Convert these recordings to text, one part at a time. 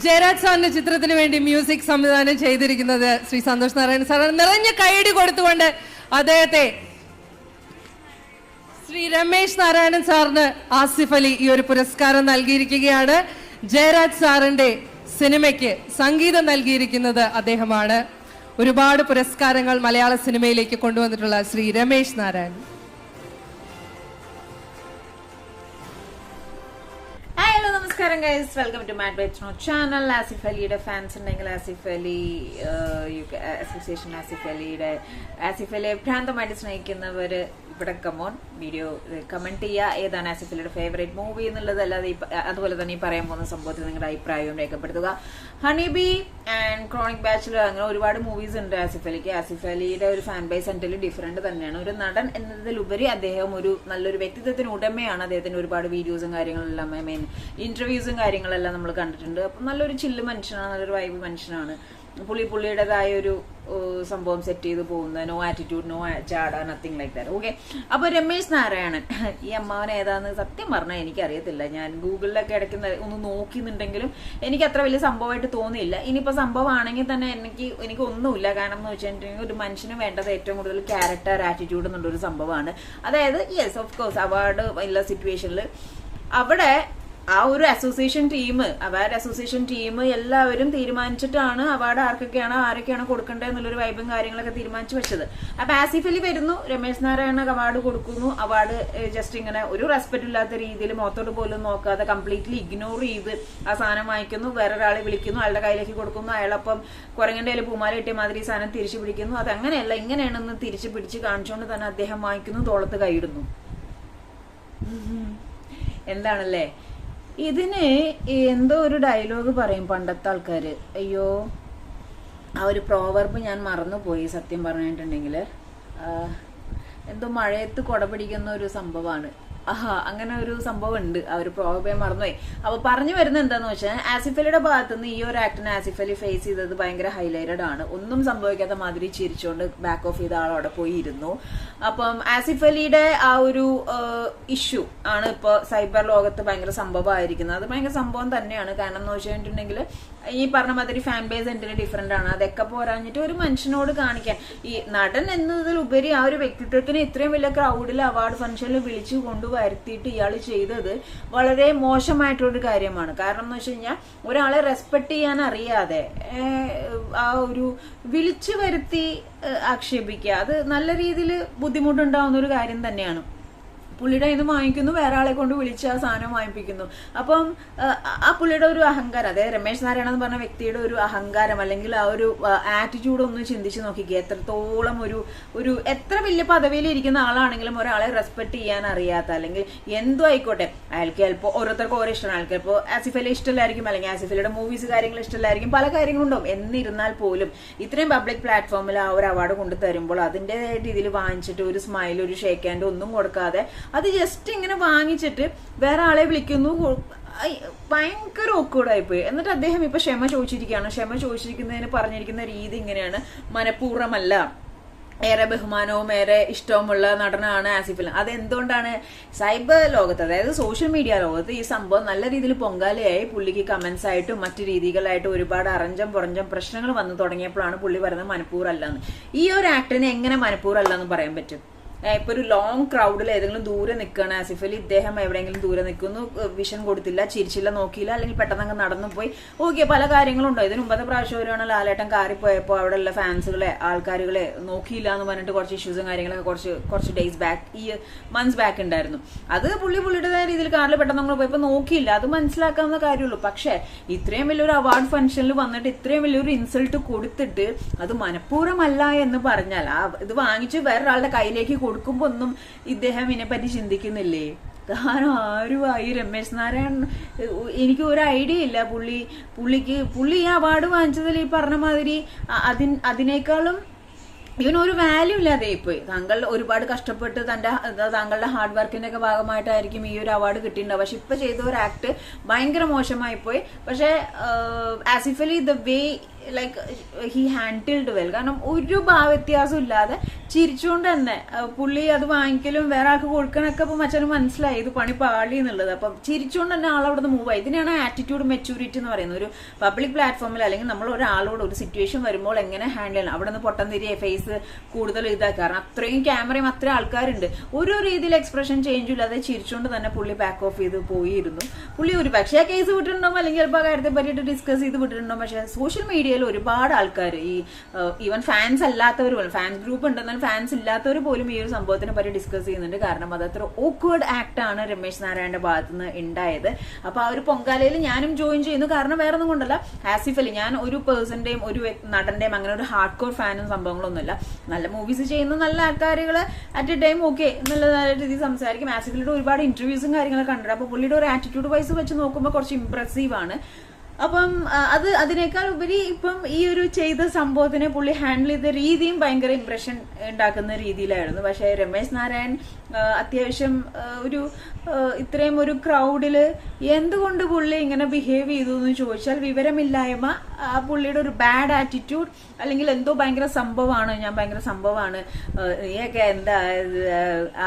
ജയരാജ് സാറിന്റെ ചിത്രത്തിന് വേണ്ടി മ്യൂസിക് സംവിധാനം ചെയ്തിരിക്കുന്നത് ശ്രീ സന്തോഷ് നാരായണൻ സാർ. നിറഞ്ഞ കൈയടി കൊടുത്തുകൊണ്ട് അദ്ദേഹത്തെ ശ്രീ രമേശ് നാരായണൻ സാറിന് ആസിഫ് അലി ഈ ഒരു പുരസ്കാരം നൽകിയിരിക്കുകയാണ്. ജയരാജ് സാറിന്റെ സിനിമയ്ക്ക് സംഗീതം നൽകിയിരിക്കുന്നത് അദ്ദേഹമാണ്. ഒരുപാട് പുരസ്കാരങ്ങൾ മലയാള സിനിമയിലേക്ക് കൊണ്ടുവന്നിട്ടുള്ള ശ്രീ രമേശ് നാരായണൻ. ഹലോ നമസ്കാരം guys, welcome to mat bytes നോ ചാനൽ. ആസിഫ് അലിയുടെ ഫാൻസ് ഉണ്ടെങ്കിൽ ആസിഫ് അലി അസോസിയേഷൻ ആസിഫ് അലിയെ ഭ്രാന്തമായിട്ട് സ്നേഹിക്കുന്നവർ ഇവിടെ കമോൺ വീഡിയോ കമന്റ് ചെയ്യുക. ഏതാണ് ആസിഫ് അലിയുടെ ഫേവറേറ്റ് മൂവി എന്നുള്ളത്, അല്ലാതെ അതുപോലെ തന്നെ ഈ പറയാൻ പോകുന്ന സംഭവത്തിൽ നിങ്ങളുടെ അഭിപ്രായവും രേഖപ്പെടുത്തുക. ഹണിബി ആൻഡ് ക്രോണിക് ബാച്ചിലർ അങ്ങനെ ഒരുപാട് മൂവീസ് ഉണ്ട് ആസിഫ് അലിക്ക്. ആസിഫ് അലിയുടെ ഒരു ഫാൻ ബേസ് എൻ്റെലി ഡിഫറെന്റ് തന്നെയാണ്. ഒരു നടൻ എന്നതിലുപരി അദ്ദേഹം ഒരു നല്ലൊരു വ്യക്തിത്വത്തിന് ഉടമയാണ്. അദ്ദേഹത്തിന്റെ ഒരുപാട് വീഡിയോസും കാര്യങ്ങളെല്ലാം മീൻ ഇന്റർവ്യൂസും കാര്യങ്ങളെല്ലാം നമ്മൾ കണ്ടിട്ടുണ്ട്. അപ്പം നല്ലൊരു ചില്ല് മനുഷ്യനാണ്, നല്ലൊരു വൈബ് മനുഷ്യനാണ്. പുള്ളിയുടേതായ ഒരു സംഭവം സെറ്റ് ചെയ്ത് പോകുന്നത്, നോ ആറ്റിറ്റ്യൂഡ്, നോ ചാട, നത്തിങ് ലൈക്ക് ദാറ്റ്. ഓക്കെ. അപ്പൊ രമേശ് നാരായണൻ ഈ അമ്മാവൻ ഏതാന്ന് സത്യം പറഞ്ഞാൽ എനിക്കറിയത്തില്ല. ഞാൻ ഗൂഗിളിലൊക്കെ ഇടയ്ക്ക് ഒന്ന് നോക്കിയെന്നുണ്ടെങ്കിലും എനിക്ക് അത്ര വലിയ സംഭവമായിട്ട് തോന്നിയില്ല. ഇനിയിപ്പോ സംഭവമാണെങ്കിൽ തന്നെ എനിക്ക് ഒന്നുമില്ല. കാരണം എന്ന് വെച്ചിട്ടുണ്ടെങ്കിൽ ഒരു മനുഷ്യന് വേണ്ടത് ഏറ്റവും കൂടുതൽ ക്യാരക്ടർ, ആറ്റിറ്റ്യൂഡ് എന്നുള്ളൊരു സംഭവമാണ്. അതായത് യെസ് ഓഫ് കോഴ്സ് അവാർഡ് ഉള്ള സിറ്റുവേഷനിൽ അവിടെ ആ ഒരു അസോസിയേഷൻ ടീം എല്ലാവരും തീരുമാനിച്ചിട്ടാണ് അവാർഡ് ആരൊക്കെയാണ് കൊടുക്കേണ്ടത് എന്നുള്ളൊരു വൈബും കാര്യങ്ങളൊക്കെ തീരുമാനിച്ചു വെച്ചത്. അപ്പൊ ആസിഫ് അലി വരുന്നു, രമേശ് നാരായണ അവാർഡ് കൊടുക്കുന്നു. അവാർഡ് ജസ്റ്റ് ഇങ്ങനെ ഒരു റെസ്പെക്ട് ഇല്ലാത്ത രീതിയിൽ മുഖത്തോട്ട് പോലും നോക്കാതെ കംപ്ലീറ്റ്ലി ഇഗ്നോർ ചെയ്ത് ആ സാധനം വാങ്ങിക്കുന്നു. വേറൊരാളെ വിളിക്കുന്നു, അയാളുടെ കയ്യിലേക്ക് കൊടുക്കുന്നു. അയാളപ്പം കുരങ്ങന്റെ കയ്യിൽ പൂമാല കിട്ടിയ മാതിരി സാധനം തിരിച്ചു പിടിക്കുന്നു. അതങ്ങനെയല്ല, ഇങ്ങനെയാണെന്ന് തിരിച്ചു പിടിച്ച് കാണിച്ചുകൊണ്ട് തന്നെ അദ്ദേഹം വാങ്ങിക്കുന്നു, തോളത്ത് കൈയിടുന്നു. എന്താണല്ലേ ഇതിന് എന്തോ ഒരു ഡയലോഗ് പറയും പണ്ടത്തെ ആൾക്കാര്. അയ്യോ, ആ ഒരു പ്രോവർബ് ഞാൻ മറന്നുപോയി സത്യം പറഞ്ഞിട്ടുണ്ടെങ്കിൽ. എന്തോ മഴയത്ത് കൊട പിടിക്കുന്ന ഒരു സംഭവമാണ്. അങ്ങനെ ഒരു സംഭവം ഉണ്ട്. ആ ഒരു പ്രോവർബ് മറന്നുപോയി. അപ്പൊ പറഞ്ഞു വരുന്നത് എന്താന്ന് വെച്ചാൽ ആസിഫ് അലിയുടെ ഭാഗത്തുനിന്ന് ഈ ഒരു ആക്ടിനെ ആസിഫ് അലി ഫേസ് ചെയ്തത് ഭയങ്കര ഹൈലൈറ്റഡ് ആണ്. ഒന്നും സംഭവിക്കാത്ത മാതിരി ചിരിച്ചുകൊണ്ട് ബാക്ക് ഓഫ് ചെയ്ത ആളവിടെ പോയി ഇരുന്നു. അപ്പം ആസിഫ് അലിയുടെ ആ ഒരു ഇഷ്യൂ ആണ് ഇപ്പൊ സൈബർ ലോകത്ത് ഭയങ്കര സംഭവമായിരിക്കുന്നത്. അത് ഭയങ്കര സംഭവം തന്നെയാണ്. കാരണം എന്ന് വെച്ചിട്ടുണ്ടെങ്കിൽ ഈ പറഞ്ഞ മാതിരി ഫാൻ ബേസ് എന്തിനും ഡിഫറെന്റ് ആണ്. അതൊക്കെ പോരാഞ്ഞിട്ട് ഒരു മനുഷ്യനോട് കാണിക്കാൻ, ഈ നടൻ എന്നതിലുപരി ആ ഒരു വ്യക്തിത്വത്തിന് ഇത്രയും വലിയ ക്രൗഡിൽ അവാർഡ് ഫംഗ്ഷനിൽ വിളിച്ചു കൊണ്ടുവരുത്തിയിട്ട് ഇയാൾ ചെയ്തത് വളരെ മോശമായിട്ടുള്ളൊരു കാര്യമാണ്. കാരണം എന്ന് വെച്ച് കഴിഞ്ഞാൽ ഒരാളെ റെസ്പെക്ട് ചെയ്യാൻ അറിയാതെ ആ ഒരു വിളിച്ചു വരുത്തി ആക്ഷേപിക്കുക, അത് നല്ല രീതിയിൽ ബുദ്ധിമുട്ടുണ്ടാവുന്ന ഒരു കാര്യം തന്നെയാണ്. പുള്ളിയുടെ ഇത് വാങ്ങിക്കുന്നു, വേറെ ആളെ കൊണ്ട് വിളിച്ച് ആ സാധനം വാങ്ങിപ്പിക്കുന്നു. അപ്പം ആ പുള്ളിയുടെ ഒരു അഹങ്കാരം, അതായത് രമേശ് നാരായണൻ എന്ന് പറഞ്ഞ വ്യക്തിയുടെ ഒരു അഹങ്കാരം അല്ലെങ്കിൽ ആ ഒരു ആറ്റിറ്റ്യൂഡ് ഒന്ന് ചിന്തിച്ച് നോക്കിക്കുക. എത്രത്തോളം ഒരു എത്ര വലിയ പദവിയിൽ ഇരിക്കുന്ന ആളാണെങ്കിലും ഒരാളെ റെസ്പെക്ട് ചെയ്യാൻ അറിയാത്ത, അല്ലെങ്കിൽ എന്തോ ആയിക്കോട്ടെ, അയാൾക്ക് ചിലപ്പോൾ ഓരോരുത്തർക്കും ഓരോ ഇഷ്ടമാണ്. അയാൾക്ക് ചിലപ്പോൾ ആസിഫ് അലി ഇഷ്ടമല്ലായിരിക്കും, അല്ലെങ്കിൽ ആസിഫ് അലിയുടെ മൂവീസ് കാര്യങ്ങൾ ഇഷ്ടമല്ലായിരിക്കും, പല കാര്യങ്ങളുണ്ടാവും. എന്നിരുന്നാൽ പോലും ഇത്രയും പബ്ലിക് പ്ലാറ്റ്ഫോമിൽ ആ ഒരു അവാർഡ് കൊണ്ടു തരുമ്പോൾ അതിന്റെ രീതിയിൽ വാങ്ങിച്ചിട്ട് ഒരു സ്മൈൽ, ഒരു ഷേക്ക് ഹാൻഡ് ഒന്നും കൊടുക്കാതെ അത് ജസ്റ്റ് ഇങ്ങനെ വാങ്ങിച്ചിട്ട് വേറെ ആളെ വിളിക്കുന്നു, ഭയങ്കര ഓക്വേർഡായിപ്പോയി. എന്നിട്ട് അദ്ദേഹം ഇപ്പൊ ക്ഷമ ചോദിച്ചിരിക്കുകയാണ്. ക്ഷമ ചോദിച്ചിരിക്കുന്നതിന് പറഞ്ഞിരിക്കുന്ന രീതി ഇങ്ങനെയാണ്: മനഃപൂർവ്വമല്ല, ഏറെ ബഹുമാനവും ഏറെ ഇഷ്ടവുമുള്ള നടനാണ് ആസിഫ് അലി. അതെന്തുകൊണ്ടാണ്? സൈബർ ലോകത്ത്, അതായത് സോഷ്യൽ മീഡിയ ലോകത്ത് ഈ സംഭവം നല്ല രീതിയിൽ പൊങ്കാലയായി പുള്ളിക്ക് കമന്റ്സ് ആയിട്ടും മറ്റു രീതികളായിട്ടും ഒരുപാട് അറഞ്ചം പുറഞ്ചം പ്രശ്നങ്ങൾ വന്നു തുടങ്ങിയപ്പോഴാണ് പുള്ളി പറയുന്നത് മനഃപൂർവ്വമല്ലെന്ന്. ഈ ഒരു ആക്ടിനെ എങ്ങനെ മനഃപൂർവ്വമല്ലെന്ന് പറയാൻ പറ്റും? ഇപ്പൊ ഒരു ലോങ് ക്രൗഡിൽ ഏതെങ്കിലും ദൂരെ നിൽക്കുകയാണ് ആസിഫ് അലി, ഇദ്ദേഹം എവിടെയെങ്കിലും ദൂരെ നിൽക്കുന്നു, വിഷൻ കൊടുത്തില്ല, ചിരിച്ചില്ല, നോക്കിയില്ല, അല്ലെങ്കിൽ പെട്ടെന്ന് അങ്ങ് നടന്നു പോയി. ഓക്കെ, പല കാര്യങ്ങളുണ്ടോ. ഇതിന് മുമ്പത്തെ പ്രാവശ്യം ഒരുവാണ് ലാലേട്ടൻ കാറിപ്പോയപ്പോൾ അവിടെയുള്ള ഫാൻസുകളെ, ആൾക്കാരുകളെ നോക്കിയില്ല എന്ന് പറഞ്ഞിട്ട് കുറച്ച് ഇഷ്യൂസും കാര്യങ്ങളൊക്കെ കുറച്ച് ഡേയ്സ് ബാക്ക്, ഈ മന്ത്സ് ബാക്ക് ഉണ്ടായിരുന്നു. അത് പുള്ളിയുടേതായ രീതിയിൽ കാറിൽ പെട്ടെന്ന് നമ്മൾ പോയപ്പോൾ നോക്കിയില്ല, അത് മനസ്സിലാക്കാവുന്ന കാര്യമുള്ളൂ. പക്ഷെ ഇത്രയും വലിയൊരു അവാർഡ് ഫംഗ്ഷനിൽ വന്നിട്ട് ഇത്രയും വലിയൊരു ഇൻസൾട്ട് കൊടുത്തിട്ട് അത് മനഃപൂർവ്വമല്ല എന്ന് പറഞ്ഞാൽ, ഇത് വാങ്ങിച്ച് വേറൊരാളുടെ കയ്യിലേക്ക് കൊടുക്കുമ്പോ ഒന്നും ഇദ്ദേഹം ഇതിനെപ്പറ്റി ചിന്തിക്കുന്നില്ലേ? കാരണം ആരുമായി രമേശ് നാരായണൻ, എനിക്ക് ഒരു ഐഡിയ ഇല്ല. പുള്ളി ഈ അവാർഡ് വാങ്ങിച്ചതിൽ ഈ പറഞ്ഞ മാതിരി അതിനേക്കാളും ഇവനൊരു വാല്യൂ ഇല്ലാതെ പോയി. താങ്കൾ ഒരുപാട് കഷ്ടപ്പെട്ട് താങ്കളുടെ ഹാർഡ് വർക്കിന്റെ ഒക്കെ ഭാഗമായിട്ടായിരിക്കും ഈ ഒരു അവാർഡ് കിട്ടിയിട്ടുണ്ടാവുക. പക്ഷെ ഇപ്പൊ ചെയ്ത ഒരു ആക്ട് ഭയങ്കര മോശമായി പോയി. പക്ഷെ Asif Ali the way like he handled well. കാരണം ഒരു ഭാവവ്യത്യാസം ഇല്ലാതെ ചിരിച്ചുകൊണ്ട് തന്നെ പുള്ളി അത് വാങ്ങിക്കലും വേറെ ആൾക്ക് കൊടുക്കണൊക്കെ അപ്പൊ മച്ചാന് മനസ്സിലായി ഇത് പണി പാളി എന്നുള്ളത്. അപ്പം ചിരിച്ചുകൊണ്ട് തന്നെ ആളവിടെ നിന്ന് മൂവ് ആയി. ഇതിനാണ് ആറ്റിറ്റ്യൂഡ് മെച്യൂരിറ്റി എന്ന് പറയുന്നത്. ഒരു പബ്ലിക് പ്ലാറ്റ്ഫോമിൽ അല്ലെങ്കിൽ നമ്മൾ ഒരാളോട് ഒരു സിറ്റുവേഷൻ വരുമ്പോൾ എങ്ങനെ ഹാൻഡിൽ ചെയ്യണം. അവിടെ നിന്ന് പൊട്ടം തിരികെ ഫേസ് കൂടുതൽ ഇതാക്കി. കാരണം അത്രയും ക്യാമറയും അത്രയും ആൾക്കാരുണ്ട്. ഒരു രീതിയിൽ എക്സ്പ്രഷൻ ചേഞ്ചും ഇല്ലാതെ ചിരിച്ചുകൊണ്ട് തന്നെ പുള്ളി ബാക്ക് ഓഫ് ചെയ്ത് പോയിരുന്നു. പുള്ളി ഒരു പക്ഷേ ആ കേസ് വിട്ടിട്ടുണ്ടാവും, അല്ലെങ്കിൽ ചിലപ്പോൾ ആ കാര്യത്തെ പറ്റിയിട്ട് ഡിസ്കസ് ചെയ്ത് വിട്ടിട്ടുണ്ടാവും. പക്ഷേ സോഷ്യൽ മീഡിയയിൽ ഒരുപാട് ആൾക്കാർ ഈ ഈവൻ ഫാൻസ് അല്ലാത്തവർ പോലും, ഫാൻസ് ഗ്രൂപ്പ് ഉണ്ടെന്നാൽ ഫാൻസ് ഇല്ലാത്തവർ പോലും ഈ ഒരു സംഭവത്തിനെ പറ്റി ഡിസ്കസ് ചെയ്യുന്നുണ്ട്. കാരണം അത് അത്ര ഓക്വേർഡ് ആക്ട് ആണ് രമേശ് നാരായണന്റെ ഭാഗത്ത് നിന്ന് ഉണ്ടായത്. അപ്പൊ ആ ഒരു പൊങ്കാലയിൽ ഞാനും ജോയിൻ ചെയ്യുന്നു. കാരണം വേറെ ഒന്നും കൊണ്ടല്ല, ആസിഫ് അലി, ഞാൻ ഒരു പേഴ്സന്റെയും ഒരു നടന്റെയും അങ്ങനെ ഒരു ഹാർഡ് കോർ ഫാനും സംഭവങ്ങളൊന്നുമില്ല. നല്ല മൂവീസ് ചെയ്യുന്ന നല്ല ആൾക്കാരുകൾ അറ്റ് എ ടൈം ഓക്കെ എന്നുള്ള രീതിയിൽ സംസാരിക്കും. ആസിഫ് അലിയുടെ ഒരുപാട് ഇന്റർവ്യൂസും കാര്യങ്ങളൊക്കെ കണ്ടിട്ട് അപ്പൊ പുള്ളിയുടെ ഒരു ആറ്റിറ്റ്യൂഡ് വൈസ് വെച്ച് നോക്കുമ്പോൾ കുറച്ച് ഇംപ്രസീവ് ആണ്. അപ്പം അതിനേക്കാൾ ഉപരി ഇപ്പം ഈ ഒരു ചെയ്ത സംഭവത്തിനെ പുള്ളി ഹാൻഡിൽ ചെയ്ത രീതിയും ഭയങ്കര ഇംപ്രഷൻ ഉണ്ടാക്കുന്ന രീതിയിലായിരുന്നു. പക്ഷെ രമേശ് നാരായൺ അത്യാവശ്യം ഒരു ഇത്രയും ഒരു ക്രൗഡില് എന്തുകൊണ്ട് പുള്ളി ഇങ്ങനെ ബിഹേവ് ചെയ്തു എന്ന് ചോദിച്ചാൽ വിവരമില്ലായ്മ, പുള്ളിയുടെ ഒരു ബാഡ് ആറ്റിറ്റ്യൂഡ്, അല്ലെങ്കിൽ എന്തോ ഭയങ്കര സംഭവമാണ്, ഞാൻ ഭയങ്കര സംഭവമാണ്, നീയൊക്കെ എന്താ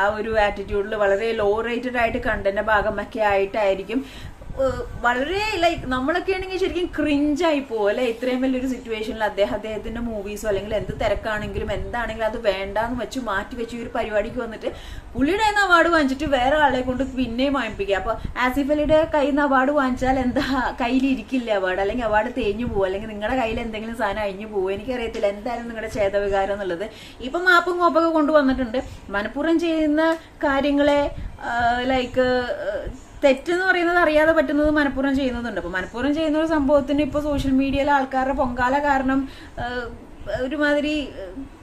ആ ഒരു ആറ്റിറ്റ്യൂഡിൽ വളരെ ലോ റേറ്റഡ് ആയിട്ട് കണ്ടന്റെ ഭാഗമൊക്കെ ആയിട്ടായിരിക്കും വളരെ ലൈക്ക് നമ്മളൊക്കെ ആണെങ്കിൽ ശരിക്കും ക്രിഞ്ചായി പോകും അല്ലെ. ഇത്രയും വലിയൊരു സിറ്റുവേഷനിൽ അദ്ദേഹത്തിന്റെ മൂവീസോ അല്ലെങ്കിൽ എന്ത് തിരക്കാണെങ്കിലും എന്താണെങ്കിലും അത് വേണ്ടാന്ന് വെച്ച് മാറ്റി വെച്ച് ഈ ഒരു പരിപാടിക്ക് വന്നിട്ട് പുള്ളിയുടെ നിന്ന് അവാർഡ് വാങ്ങിച്ചിട്ട് വേറെ ആളെ കൊണ്ട് പിന്നെയും വാങ്ങിപ്പിക്കുക. അപ്പൊ ആസിഫ് അലിയുടെ കയ്യിൽ നിന്ന് അവാർഡ് വാങ്ങിച്ചാൽ എന്താ കയ്യിലിരിക്കില്ല അവാർഡ്, അല്ലെങ്കിൽ അവാർഡ് തേഞ്ഞു പോകും, അല്ലെങ്കിൽ നിങ്ങളുടെ കയ്യിൽ എന്തെങ്കിലും സാധനം അഴിഞ്ഞു പോകും. എനിക്കറിയത്തില്ല എന്തായാലും നിങ്ങളുടെ ചേതവികാരം എന്നുള്ളത്. ഇപ്പൊ മാപ്പും കോപ്പൊക്കെ കൊണ്ടുവന്നിട്ടുണ്ട്. മനഃപൂർവ്വം ചെയ്യുന്ന കാര്യങ്ങളെ ലൈക്ക് തെറ്റെന്ന് പറയുന്നത് അറിയാതെ പറ്റുന്നത് മനഃപൂർവ്വം ചെയ്യുന്നതുണ്ട്. അപ്പൊ മനഃപൂർവ്വം ചെയ്യുന്ന ഒരു സംഭവത്തിന് ഇപ്പൊ സോഷ്യൽ മീഡിയയിലെ ആൾക്കാരുടെ പൊങ്കാല കാരണം ഒരുമാതിരി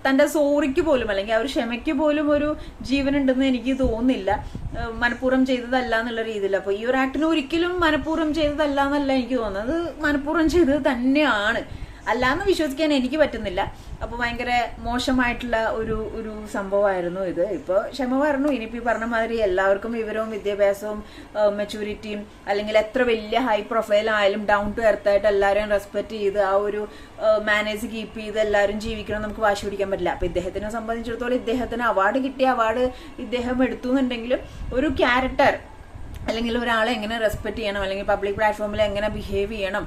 തന്റെ സോറിക്ക് പോലും അല്ലെങ്കിൽ ആ ഒരു ക്ഷമയ്ക്ക് പോലും ഒരു ജീവനുണ്ടെന്ന് എനിക്ക് തോന്നുന്നില്ല. മനഃപൂർവ്വം ചെയ്തതല്ല എന്നുള്ള രീതിയിൽ. അപ്പൊ ഈ ഒരു ആക്ടിന് ഒരിക്കലും മനഃപൂർവ്വം ചെയ്തതല്ല എന്നല്ല എനിക്ക് തോന്നുന്നത്. അത് മനഃപൂർവ്വം ചെയ്തത് തന്നെയാണ്, അല്ലാന്ന് വിശ്വസിക്കാൻ എനിക്ക് പറ്റുന്നില്ല. അപ്പൊ ഭയങ്കര മോശമായിട്ടുള്ള ഒരു സംഭവമായിരുന്നു ഇത്. ഇപ്പൊ ക്ഷമ പറഞ്ഞു. ഇനിയിപ്പോ ഈ പറഞ്ഞ മാതിരി എല്ലാവർക്കും വിവരവും വിദ്യാഭ്യാസവും മെച്യൂരിറ്റിയും, അല്ലെങ്കിൽ എത്ര വലിയ ഹൈ പ്രൊഫൈൽ ആയാലും ഡൗൺ ടു എർത്ത് ആയിട്ട് എല്ലാവരെയും റെസ്പെക്ട് ചെയ്ത് ആ ഒരു മാനേജ് കീപ്പ് ചെയ്ത് എല്ലാവരും ജീവിക്കണം നമുക്ക് വാശി പിടിക്കാൻ പറ്റില്ല. അപ്പൊ ഇദ്ദേഹത്തിനെ സംബന്ധിച്ചിടത്തോളം ഇദ്ദേഹത്തിന് അവാർഡ് കിട്ടിയ അവാർഡ് ഇദ്ദേഹം എടുത്തു എന്നുണ്ടെങ്കിലും ഒരു ക്യാരക്ടർ അല്ലെങ്കിൽ ഒരാളെ എങ്ങനെ റെസ്പെക്ട് ചെയ്യണം, അല്ലെങ്കിൽ പബ്ലിക് പ്ലാറ്റ്ഫോമിൽ എങ്ങനെ ബിഹേവ് ചെയ്യണം,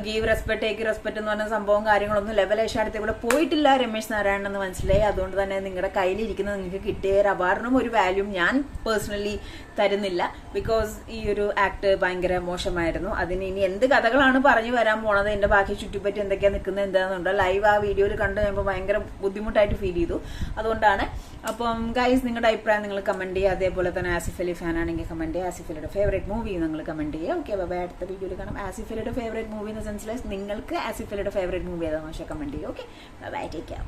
ഗീവ് റെസ്പെക്ട് ടേക്ക് റെസ്പെക്ട് എന്ന് പറഞ്ഞ സംഭവം കാര്യങ്ങളൊന്നും ലെവലേഷാടത്തെ കൂടെ പോയിട്ടില്ല രമേശ് നാരായണൻ എന്ന് മനസ്സിലായി. അതുകൊണ്ട് തന്നെ നിങ്ങളുടെ കയ്യിലിരിക്കുന്ന നിങ്ങൾക്ക് കിട്ടിയ ഒരു അവാർഡിനും ഒരു വാല്യൂം ഞാൻ പേഴ്സണലി തരുന്നില്ല. ബിക്കോസ് ഈ ഒരു ആക്ട് ഭയങ്കര മോശമായിരുന്നു. അതിന് ഇനി എന്ത് കഥകളാണ് പറഞ്ഞു വരാൻ പോണത്, എന്റെ ബാക്കി ചുറ്റിപ്പറ്റി എന്തൊക്കെയാണ് നിൽക്കുന്നത് എന്താണെന്നുണ്ട് ലൈവ് ആ വീഡിയോയിൽ കണ്ടു കഴിയുമ്പോൾ ഭയങ്കര ബുദ്ധിമുട്ടായിട്ട് ഫീൽ ചെയ്തു. അതുകൊണ്ടാണ്. അപ്പം ഗൈസ് നിങ്ങളുടെ അഭിപ്രായം നിങ്ങൾ കമന്റ് ചെയ്യുക. അതേപോലെ തന്നെ ആസിഫ് അലി ഫാൻ ആണെങ്കിൽ കമന്റ് ചെയ്യുക. ആസിഫ് അലിയുടെ ഫേവറേറ്റ് മൂവി നിങ്ങൾ കമന്റ് ചെയ്യുക. Okay, bye. അടുത്ത വീഡിയോയിൽ കാണാം. ആസിഫ് അലിയുടെ ഫേവറേറ്റ് മൂവി എന്ന സെൻസിൽ നിങ്ങൾക്ക് ആസിഫ് അലിയുടെ ഫേവറേറ്റ് മൂവി ഏതാണെന്ന് വെച്ചാൽ കമന്റ് ചെയ്യുക. Okay, bye. Take care.